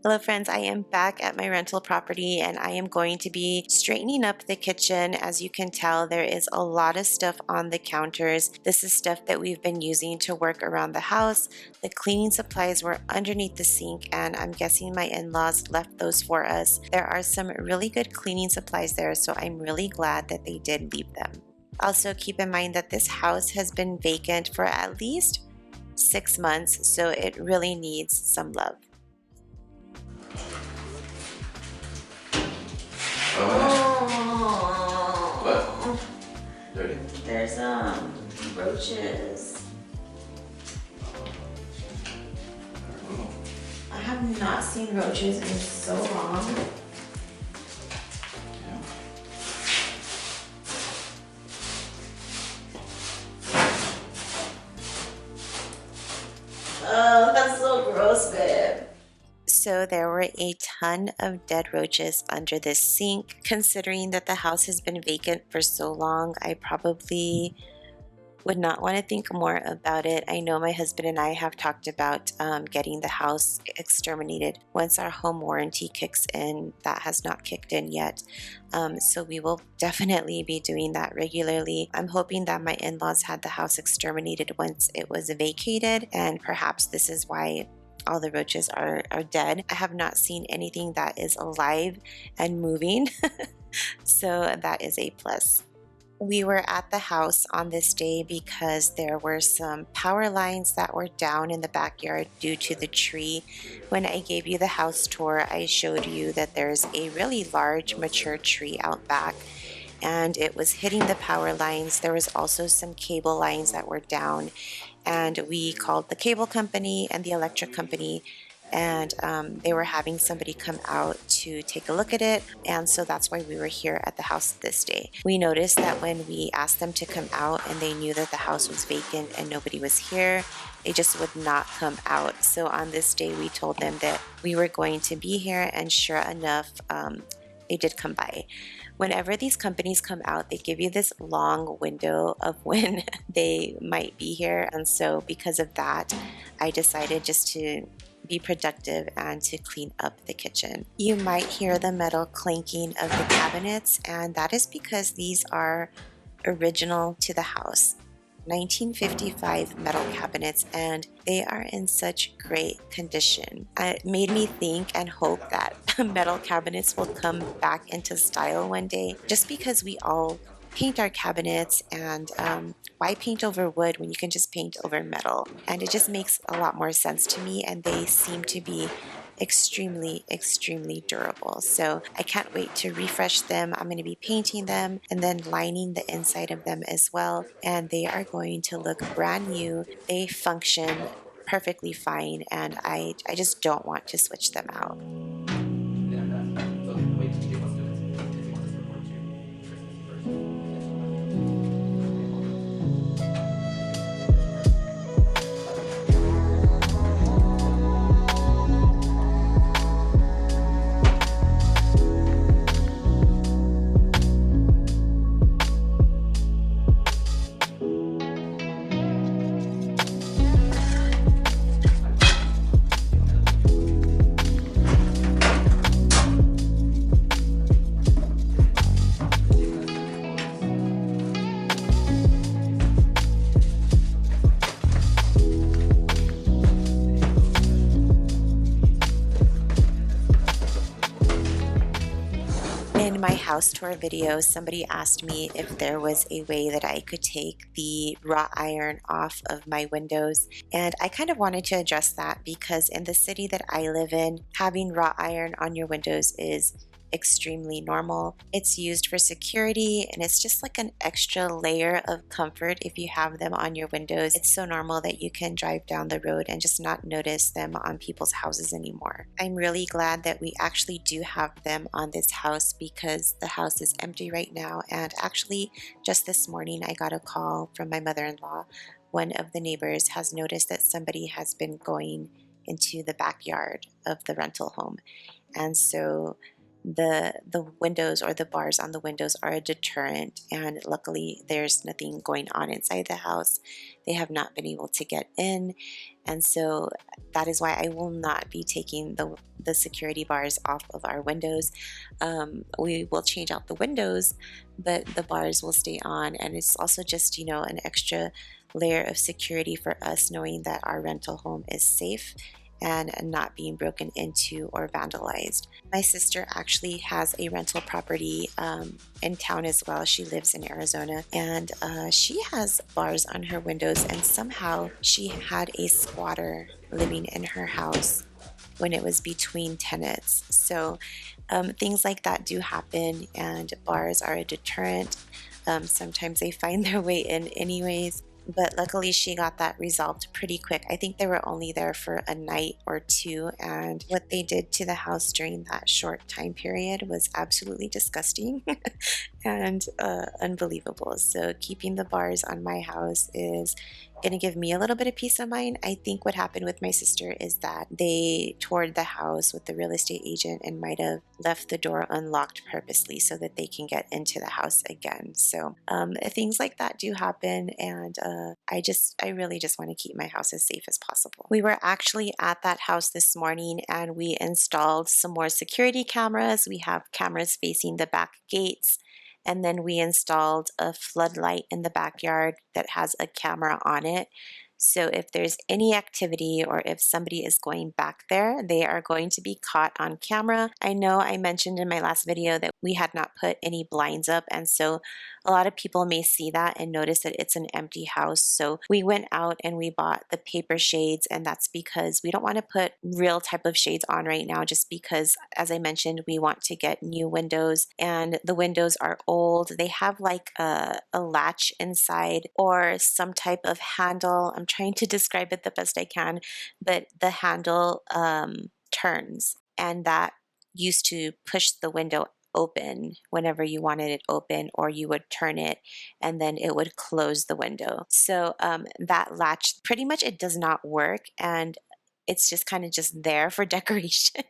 Hello friends, I am back at my rental property and I am going to be straightening up the kitchen. As you can tell, there is a lot of stuff on the counters. This is stuff that we've been using to work around the house. The cleaning supplies were underneath the sink and I'm guessing my in-laws left those for us. There are some really good cleaning supplies there, so I'm really glad that they did leave them. Also keep in mind that this house has been vacant for at least 6 months, so it really needs some love. Oh. What? Dirty? There's roaches. I have not seen roaches in so long. Yeah. Oh, that's so gross, babe. So there were a ton of dead roaches under this sink. Considering that the house has been vacant for so long, I probably would not want to think more about it. I know my husband and I have talked about getting the house exterminated once our home warranty kicks in. That has not kicked in yet. So we will definitely be doing that regularly. I'm hoping that my in-laws had the house exterminated once it was vacated, and perhaps this is why all the roaches are dead. I have not seen anything that is alive and moving, so that is a plus. We were at the house on this day because there were some power lines that were down in the backyard due to the tree. When I gave you the house tour, I showed you that there's a really large mature tree out back and it was hitting the power lines. There was also some cable lines that were down, and we called the cable company and the electric company, and they were having somebody come out to take a look at it, and so that's why we were here at the house this day. We noticed that when we asked them to come out and they knew that the house was vacant and nobody was here, they just would not come out. So on this day we told them that we were going to be here, and sure enough, they did come by. Whenever these companies come out, they give you this long window of when they might be here, and so because of that, I decided just to be productive and to clean up the kitchen. You might hear the metal clanking of the cabinets, and that is because these are original to the house. 1955 metal cabinets, and they are in such great condition. It made me think and hope that metal cabinets will come back into style one day, just because we all paint our cabinets, and why paint over wood when you can just paint over metal? And it just makes a lot more sense to me, and they seem to be extremely durable. So I can't wait to refresh them. I'm going to be painting them and then lining the inside of them as well, and they are going to look brand new. They function perfectly fine, and I just don't want to switch them out. In my house tour video, somebody asked me if there was a way that I could take the wrought iron off of my windows, and I kind of wanted to address that because in the city that I live in, having wrought iron on your windows is extremely normal. It's used for security, and it's just like an extra layer of comfort if you have them on your windows. It's so normal that you can drive down the road and just not notice them on people's houses anymore. I'm really glad that we actually do have them on this house because the house is empty right now, and actually just this morning I got a call from my mother-in-law. One of the neighbors has noticed that somebody has been going into the backyard of the rental home, and so the windows or the bars on the windows are a deterrent, and luckily there's nothing going on inside the house. They have not been able to get in, and so that is why I will not be taking the security bars off of our windows. We will change out the windows, but the bars will stay on, and it's also just, you know, an extra layer of security for us, knowing that our rental home is safe and not being broken into or vandalized. My sister actually has a rental property in town as well. She lives in Arizona, and she has bars on her windows, and somehow she had a squatter living in her house when it was between tenants. So things like that do happen, and bars are a deterrent. Sometimes they find their way in anyways, but luckily she got that resolved pretty quick. I think they were only there for a night or two, and what they did to the house during that short time period was absolutely disgusting and unbelievable. So keeping the bars on my house is going to give me a little bit of peace of mind. I think what happened with my sister is that they toured the house with the real estate agent and might have left the door unlocked purposely so that they can get into the house again. So things like that do happen, and I really just want to keep my house as safe as possible. We were actually at that house this morning, and we installed some more security cameras. We have cameras facing the back gates, and then we installed a floodlight in the backyard that has a camera on it. So if there's any activity or if somebody is going back there, they are going to be caught on camera. I know I mentioned in my last video that we had not put any blinds up, and so a lot of people may see that and notice that it's an empty house. So we went out and we bought the paper shades, and that's because we don't want to put real type of shades on right now, just because, as I mentioned, we want to get new windows, and the windows are old. They have like a latch inside or some type of handle. I'm trying to describe it the best I can, but the handle turns, and that used to push the window open whenever you wanted it open, or you would turn it and then it would close the window. So that latch, pretty much it does not work, and it's just kind of just there for decoration.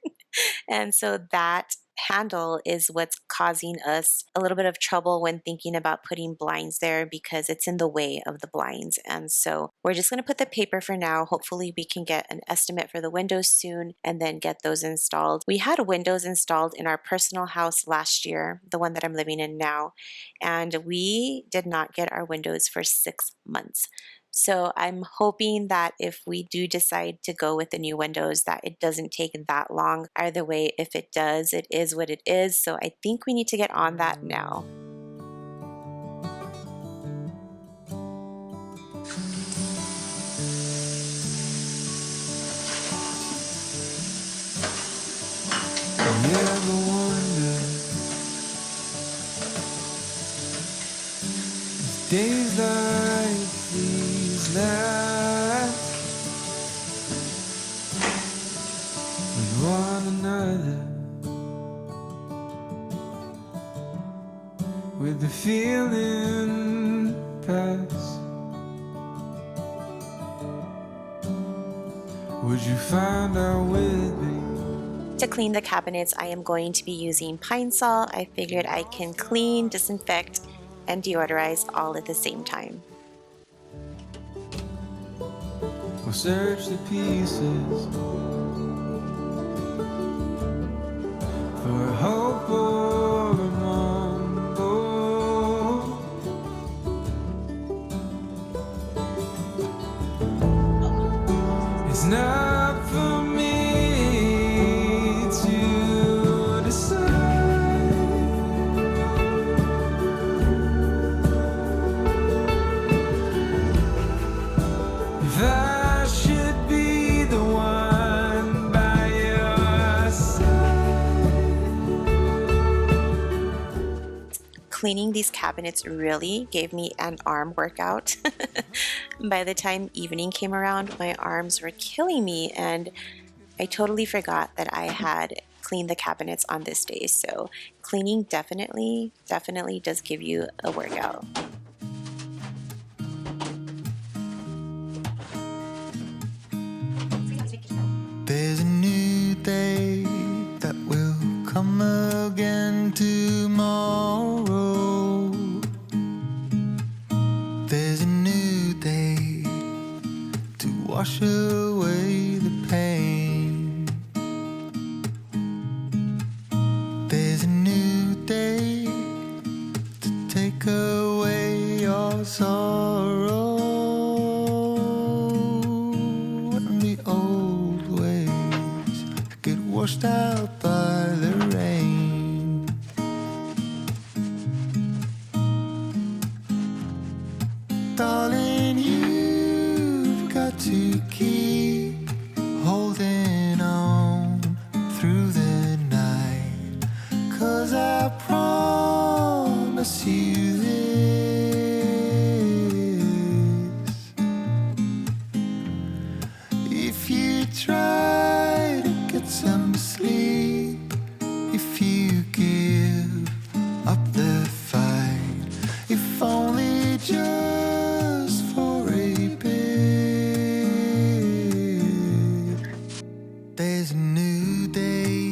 And so that handle is what's causing us a little bit of trouble when thinking about putting blinds there, because it's in the way of the blinds. And so we're just going to put the paper for now. Hopefully we can get an estimate for the windows soon and then get those installed. We had windows installed in our personal house last year, the one that I'm living in now, and we did not get our windows for 6 months. So I'm hoping that if we do decide to go with the new windows, that it doesn't take that long. Either way, if it does, it is what it is. So I think we need to get on that now. Days like these last with one another, with the feeling pass. Would you find out with me? To clean the cabinets, I am going to be using Pine Sol. I figured I can clean, disinfect, and deodorize all at the same time. We'll search the pieces for hope or a mumble. It's not for me to decide. I should be the one by your side. Cleaning these cabinets really gave me an arm workout. By the time evening came around, my arms were killing me, and I totally forgot that I had cleaned the cabinets on this day. So cleaning definitely does give you a workout. There's a new day that will come again. There's a new day to take away your sorrow, and the old ways get washed out by the rain. Darling, you've got to keep holding on through the night, 'cause I promise you this: if you try to get some sleep, if you give up the fight, if only just for a bit, there's a new day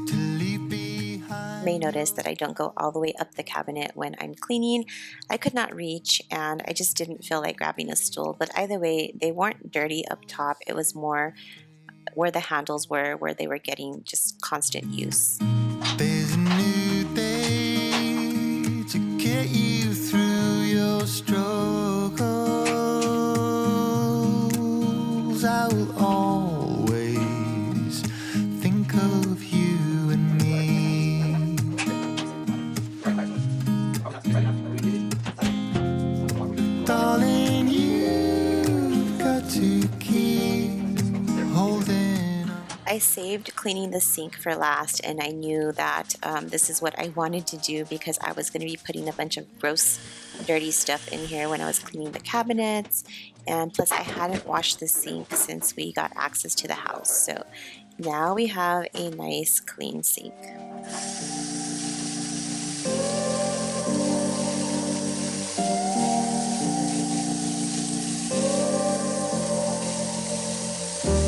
to leave behind. You may notice that I don't go all the way up the cabinet when I'm cleaning. I could not reach, and I just didn't feel like grabbing a stool, but either way, they weren't dirty up top. It was more where the handles were, where they were getting just constant use. There's a new day to get you through your struggles. I will always think of you and me. Darling, you've got to keep holding on. I saved cleaning the sink for last, and I knew that this is what I wanted to do because I was going to be putting a bunch of gross, dirty stuff in here when I was cleaning the cabinets, and plus I hadn't washed the sink since we got access to the house. So now we have a nice clean sink.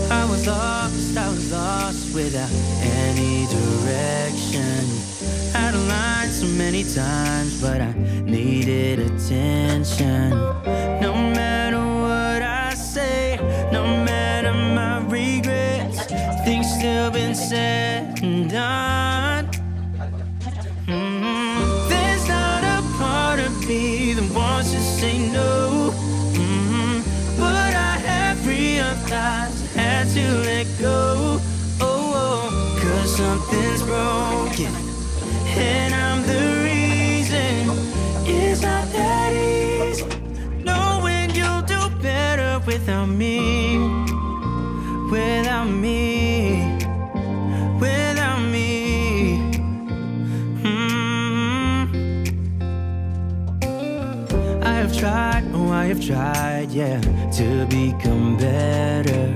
I was lost without any direction. Out of line so many times, but I needed attention. No matter what I say, no matter my regrets, things still been said and done. There's not a part of me that wants to say no, but I have realized I had to let go. Oh, 'cause something's broken, and I'm the reason. It's not that easy knowing you'll do better without me, without me, without me. I have tried, yeah, to become better,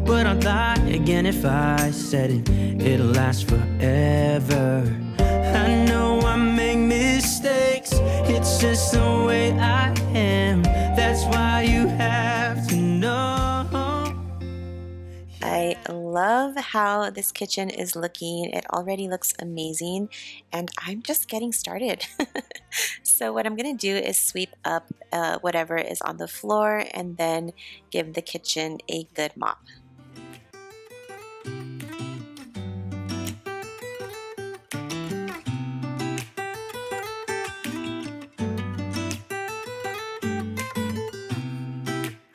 but I'd lie again if I said it'll last forever. I know I make mistakes, it's just the way I am. That's why you have to know. I love how this kitchen is looking. It already looks amazing, and I'm just getting started. So what I'm gonna do is sweep up whatever is on the floor and then give the kitchen a good mop.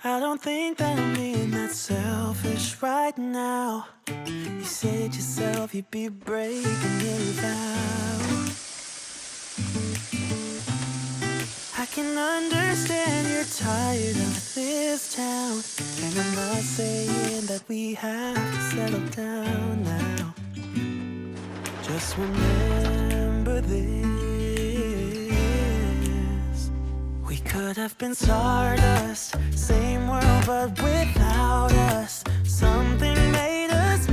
I don't think that I'm being that selfish right now. You said yourself you'd be breaking your vow. I can understand you're tired of this town, and I'm not saying that we have to settle down now. Just remember this: we could have been stardust, same world but without us. Something made us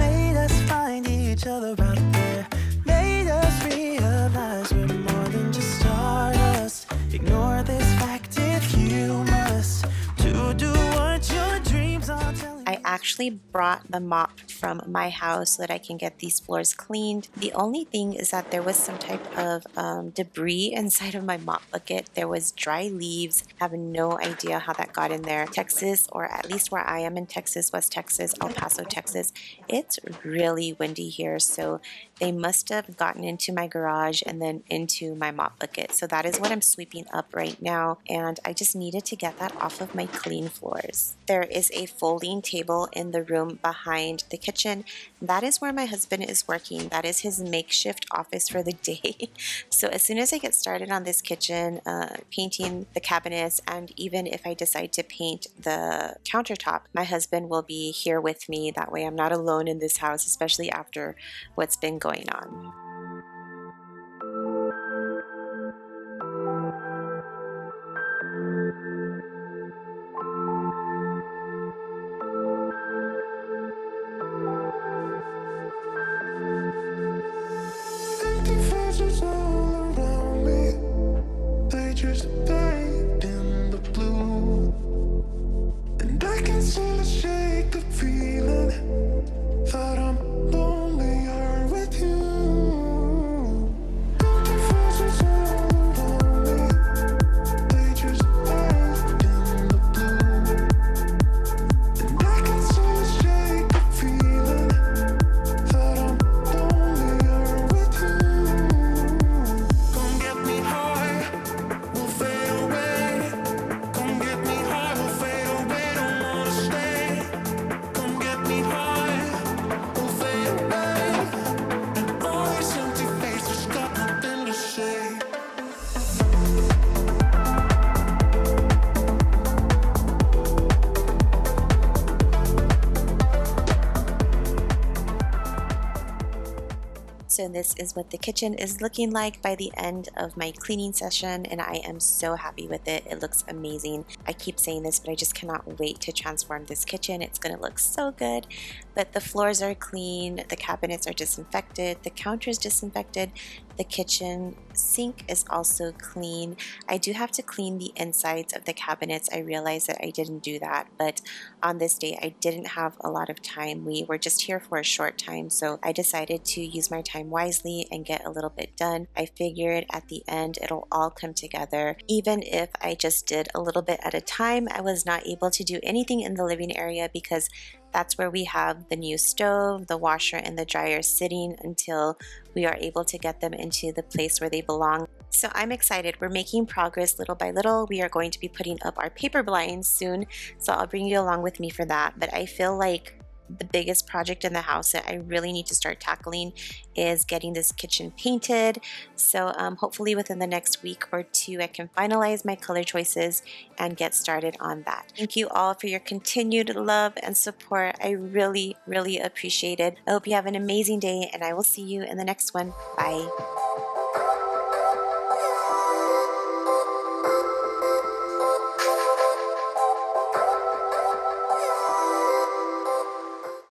find each other out there, made us realize we're more than just stardust. Ignore this fact if you must, to do what your dreams are telling. I actually brought the mop from my house so that I can get these floors cleaned. The only thing is that there was some type of debris inside of my mop bucket. There was dry leaves. I have no idea how that got in there. Texas, or at least where I am in Texas, West Texas, El Paso, Texas, it's really windy here, so they must have gotten into my garage and then into my mop bucket. So that is what I'm sweeping up right now, and I just needed to get that off of my clean floors. There is a folding table in the room behind the kitchen. That is where my husband is working. That is his makeshift office for the day. So as soon as I get started on this kitchen, painting the cabinets, and even if I decide to paint the countertop, my husband will be here with me. That way I'm not alone in this house, especially after what's been going on. Empty faces all around me, they just fade in the blue. And I can still shake the feeling that I'm lonelier with you. Empty faces all around me, they just fade in the blue. And I can still shake the feeling that I'm lonelier with you. Come get me high, we'll fade away. Come get me high, we'll fade away. Don't wanna stay. Come get me high, we'll fade away. And all these empty faces got nothing to say. So this is what the kitchen is looking like by the end of my cleaning session, and I am so happy with it. It looks amazing. I keep saying this, but I just cannot wait to transform this kitchen. It's going to look so good. But the floors are clean, the cabinets are disinfected, the counter is disinfected, the kitchen sink is also clean. I do have to clean the insides of the cabinets. I realized that I didn't do that, but on this day I didn't have a lot of time. We were just here for a short time, so I decided to use my time wisely and get a little bit done. I figured at the end it'll all come together. Even if I just did a little bit at a time, I was not able to do anything in the living area because that's where we have the new stove, the washer, and the dryer sitting until we are able to get them into the place where they belong. So I'm excited. We're making progress little by little. We are going to be putting up our paper blinds soon, so I'll bring you along with me for that. But I feel like the biggest project in the house that I really need to start tackling is getting this kitchen painted. So hopefully within the next week or two I can finalize my color choices and get started on that. Thank you all for your continued love and support. I really, really appreciate it. I hope you have an amazing day, and I will see you in the next one. Bye.